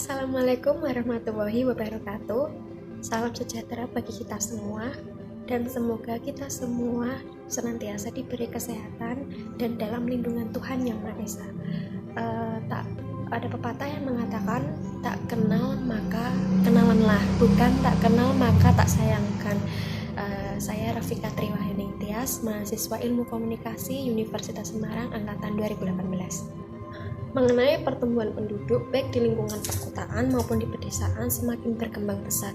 Assalamualaikum warahmatullahi wabarakatuh. Salam sejahtera bagi kita semua, dan semoga kita semua senantiasa diberi kesehatan dan dalam lindungan Tuhan Yang Maha Esa. Tak ada pepatah yang mengatakan tak kenal maka kenalanlah, bukan tak kenal maka tak sayangkan. Saya Rafika Triwahyuning Tias, mahasiswa Ilmu Komunikasi Universitas Semarang angkatan 2018. Mengenai pertumbuhan penduduk baik di lingkungan perkotaan maupun di pedesaan semakin berkembang pesat.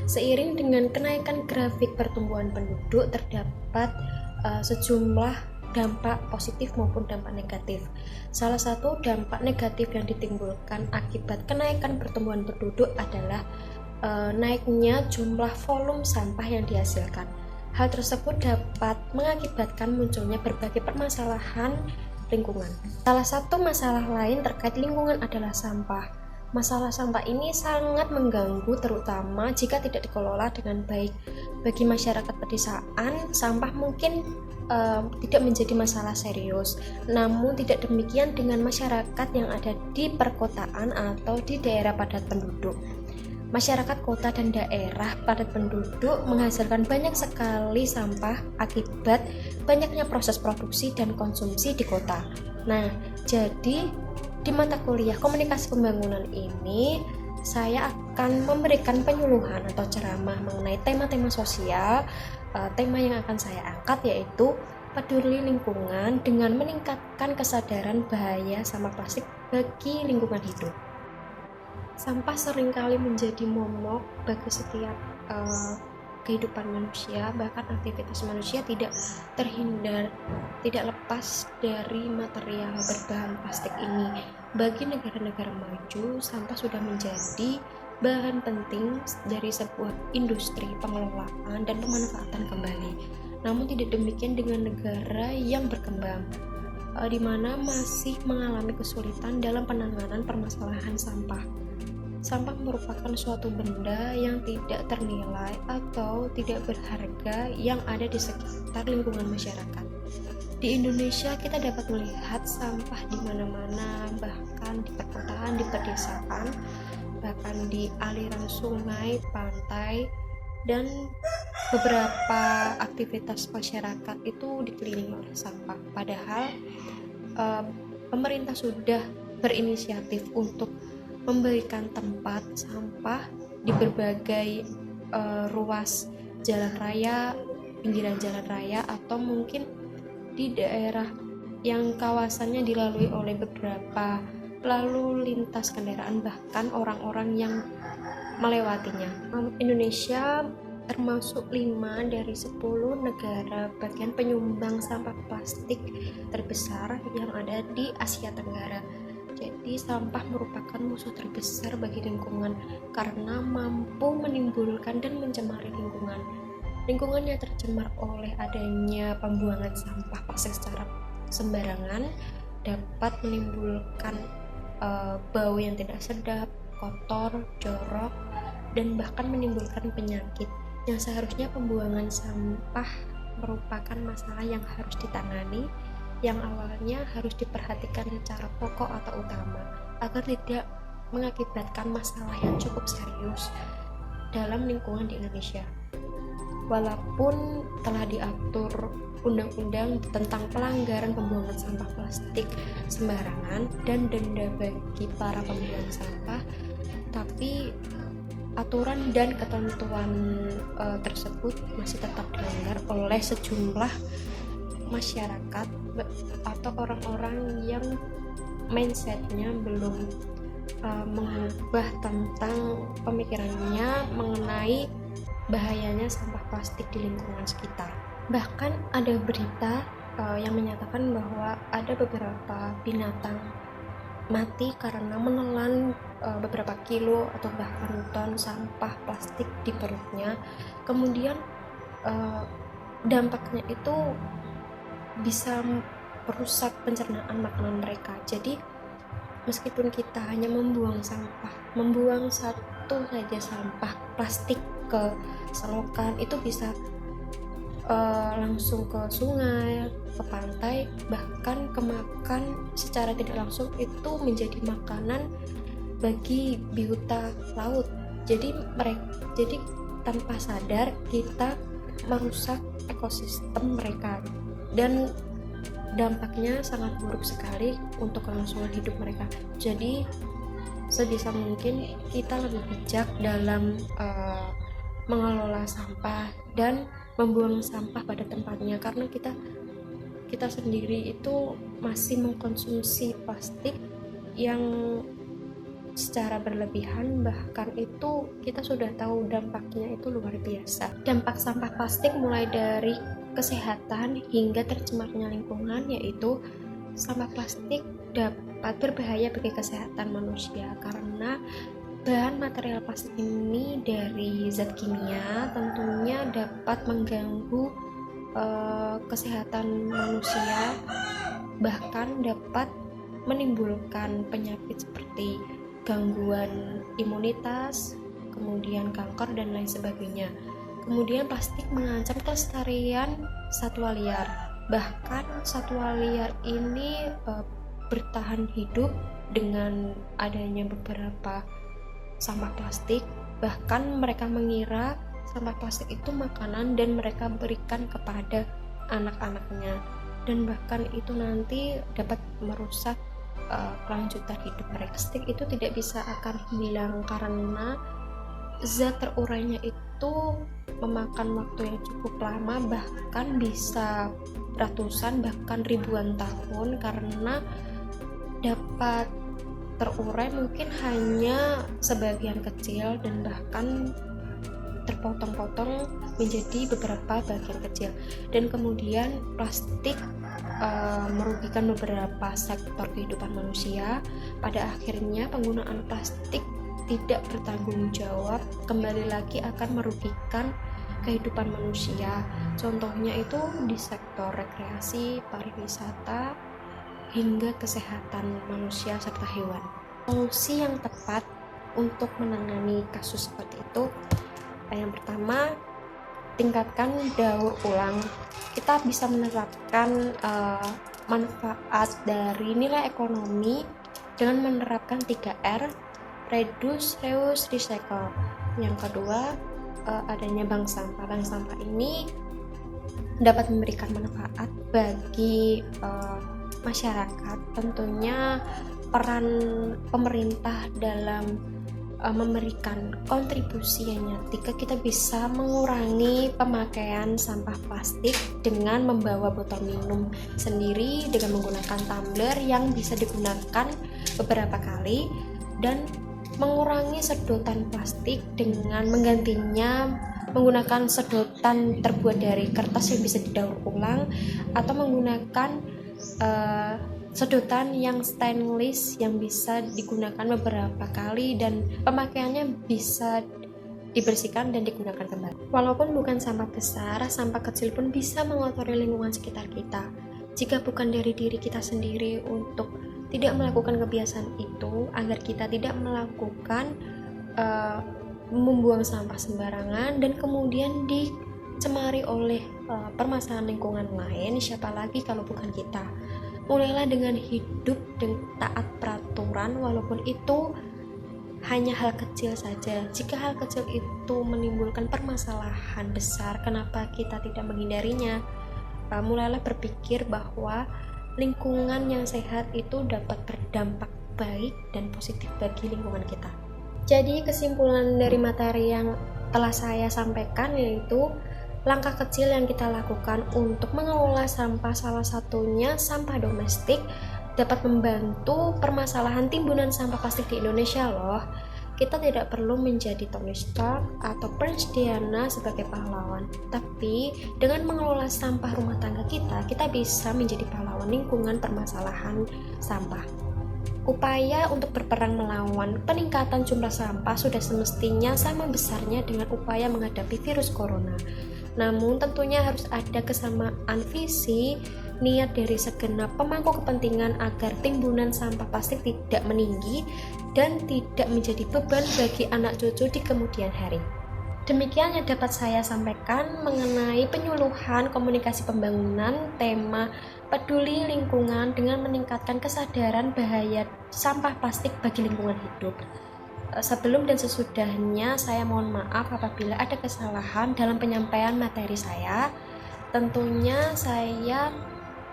Seiring dengan kenaikan grafik pertumbuhan penduduk terdapat sejumlah dampak positif maupun dampak negatif. Salah satu dampak negatif yang ditimbulkan akibat kenaikan pertumbuhan penduduk adalah naiknya jumlah volume sampah yang dihasilkan. Hal tersebut dapat mengakibatkan munculnya berbagai permasalahan lingkungan. Salah satu masalah lain terkait lingkungan adalah sampah. Masalah sampah ini sangat mengganggu terutama jika tidak dikelola dengan baik. Bagi masyarakat pedesaan, sampah mungkin tidak menjadi masalah serius. Namun tidak demikian dengan masyarakat yang ada di perkotaan atau di daerah padat penduduk. Masyarakat kota dan daerah padat penduduk menghasilkan banyak sekali sampah akibat banyaknya proses produksi dan konsumsi di kota. Nah, jadi di mata kuliah komunikasi pembangunan ini saya akan memberikan penyuluhan atau ceramah mengenai tema-tema sosial. Tema yang akan saya angkat yaitu peduli lingkungan dengan meningkatkan kesadaran bahaya sampah plastik bagi lingkungan hidup. Sampah seringkali menjadi momok bagi setiap kehidupan manusia, bahkan aktivitas manusia tidak terhindar, tidak lepas dari material berbahan plastik ini. Bagi negara-negara maju, sampah sudah menjadi bahan penting dari sebuah industri pengelolaan dan pemanfaatan kembali. Namun tidak demikian dengan negara yang berkembang, di mana masih mengalami kesulitan dalam penanganan permasalahan sampah. Sampah merupakan suatu benda yang tidak ternilai atau tidak berharga yang ada di sekitar lingkungan masyarakat. Di Indonesia kita dapat melihat sampah di mana-mana, bahkan di perkotaan, di pedesaan, bahkan di aliran sungai, pantai, dan beberapa aktivitas masyarakat itu dikelilingi oleh sampah. Padahal pemerintah sudah berinisiatif untuk memberikan tempat sampah di berbagai ruas jalan raya, pinggiran jalan raya, atau mungkin di daerah yang kawasannya dilalui oleh beberapa lalu lintas kendaraan, bahkan orang-orang yang melewatinya. Indonesia termasuk 5 dari 10 negara bagian penyumbang sampah plastik terbesar yang ada di Asia Tenggara. Jadi sampah merupakan musuh terbesar bagi lingkungan karena mampu menimbulkan dan mencemari lingkungan. Lingkungannya tercemar oleh adanya pembuangan sampah plastik secara sembarangan dapat menimbulkan bau yang tidak sedap, kotor, jorok, dan bahkan menimbulkan penyakit. Yang seharusnya pembuangan sampah merupakan masalah yang harus ditangani, yang awalnya harus diperhatikan secara pokok atau utama agar tidak mengakibatkan masalah yang cukup serius dalam lingkungan di Indonesia. Walaupun telah diatur undang-undang tentang pelanggaran pembuangan sampah plastik sembarangan dan denda bagi para pembuang sampah, tapi aturan dan ketentuan tersebut masih tetap dilanggar oleh sejumlah masyarakat atau orang-orang yang mindsetnya belum mengubah tentang pemikirannya mengenai bahayanya sampah plastik di lingkungan sekitar. Bahkan ada berita yang menyatakan bahwa ada beberapa binatang mati karena menelan beberapa kilo atau bahkan ton sampah plastik di perutnya. Kemudian dampaknya itu bisa merusak pencernaan makanan mereka. Jadi meskipun kita hanya membuang satu saja sampah plastik ke selokan, itu bisa langsung ke sungai, ke pantai, bahkan kemakan secara tidak langsung itu menjadi makanan bagi biota laut. Jadi tanpa sadar kita merusak ekosistem mereka, dan dampaknya sangat buruk sekali untuk kelangsungan hidup mereka. Jadi sebisa mungkin kita lebih bijak dalam mengelola sampah dan membuang sampah pada tempatnya, karena kita sendiri itu masih mengkonsumsi plastik yang secara berlebihan, bahkan itu kita sudah tahu dampaknya itu luar biasa. Dampak sampah plastik mulai dari kesehatan hingga tercemarnya lingkungan, yaitu sampah plastik dapat berbahaya bagi kesehatan manusia karena bahan material plastik ini dari zat kimia tentunya dapat mengganggu kesehatan manusia, bahkan dapat menimbulkan penyakit seperti gangguan imunitas, kemudian kanker dan lain sebagainya. Kemudian plastik mengancam kelestarian satwa liar. Bahkan satwa liar ini bertahan hidup dengan adanya beberapa sampah plastik. Bahkan mereka mengira sampah plastik itu makanan dan mereka berikan kepada anak-anaknya, dan bahkan itu nanti dapat merusak kelanjutan hidup mereka. Plastik itu tidak bisa akan hilang karena zat terurainya itu memakan waktu yang cukup lama, bahkan bisa ratusan bahkan ribuan tahun, karena dapat terurai mungkin hanya sebagian kecil dan bahkan terpotong-potong menjadi beberapa bagian kecil. Dan kemudian plastik merugikan beberapa sektor kehidupan manusia. Pada akhirnya penggunaan plastik tidak bertanggung jawab kembali lagi akan merugikan kehidupan manusia. Contohnya itu di sektor rekreasi, pariwisata, hingga kesehatan manusia serta hewan. Solusi yang tepat untuk menangani kasus seperti itu, yang pertama, tingkatkan daur ulang. Kita bisa menerapkan manfaat dari nilai ekonomi dengan menerapkan 3R, reduce, reuse, recycle. Yang kedua, adanya bank sampah. Bank sampah ini dapat memberikan manfaat bagi masyarakat. Tentunya peran pemerintah dalam memberikan kontribusi yang nyata. Kita bisa mengurangi pemakaian sampah plastik dengan membawa botol minum sendiri dengan menggunakan tumbler yang bisa digunakan beberapa kali, dan mengurangi sedotan plastik dengan menggantinya menggunakan sedotan terbuat dari kertas yang bisa didaur ulang, atau menggunakan sedotan yang stainless yang bisa digunakan beberapa kali dan pemakaiannya bisa dibersihkan dan digunakan kembali. Walaupun bukan sampah besar, sampah kecil pun bisa mengotori lingkungan sekitar kita. Jika bukan dari diri kita sendiri untuk tidak melakukan kebiasaan itu, agar kita tidak melakukan membuang sampah sembarangan dan kemudian dicemari oleh permasalahan lingkungan lain, siapa lagi kalau bukan kita. Mulailah dengan hidup dan taat peraturan, walaupun itu hanya hal kecil saja. Jika hal kecil itu menimbulkan permasalahan besar, kenapa kita tidak menghindarinya? Mulailah berpikir bahwa lingkungan yang sehat itu dapat berdampak baik dan positif bagi lingkungan kita. Jadi kesimpulan dari materi yang telah saya sampaikan yaitu langkah kecil yang kita lakukan untuk mengelola sampah, salah satunya sampah domestik, dapat membantu permasalahan timbunan sampah plastik di Indonesia loh. Kita tidak perlu menjadi Tony Stark atau Prince Diana sebagai pahlawan, tapi dengan mengelola sampah rumah tangga kita bisa menjadi pahlawan lingkungan permasalahan sampah. Upaya untuk berperang melawan peningkatan jumlah sampah sudah semestinya sama besarnya dengan upaya menghadapi virus corona. Namun tentunya harus ada kesamaan visi, niat dari segenap pemangku kepentingan agar timbunan sampah plastik tidak meninggi dan tidak menjadi beban bagi anak cucu di kemudian hari. Demikian yang dapat saya sampaikan mengenai penyuluhan komunikasi pembangunan tema peduli lingkungan dengan meningkatkan kesadaran bahaya sampah plastik bagi lingkungan hidup. Sebelum dan sesudahnya saya mohon maaf apabila ada kesalahan dalam penyampaian materi saya. Tentunya saya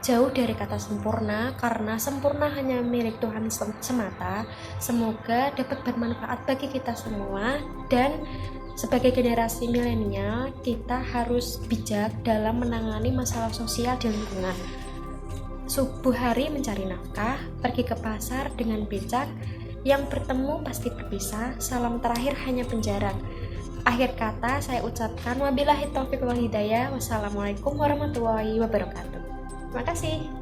jauh dari kata sempurna karena sempurna hanya milik Tuhan semata. Semoga dapat bermanfaat bagi kita semua, dan sebagai generasi milenial kita harus bijak dalam menangani masalah sosial di lingkungan. Subuh hari mencari nafkah, pergi ke pasar dengan becak, yang bertemu pasti berpisah, salam terakhir hanya penjarak. Akhir kata saya ucapkan wabillahi taufiq wal hidayah. Wassalamualaikum warahmatullahi wabarakatuh. Terima kasih.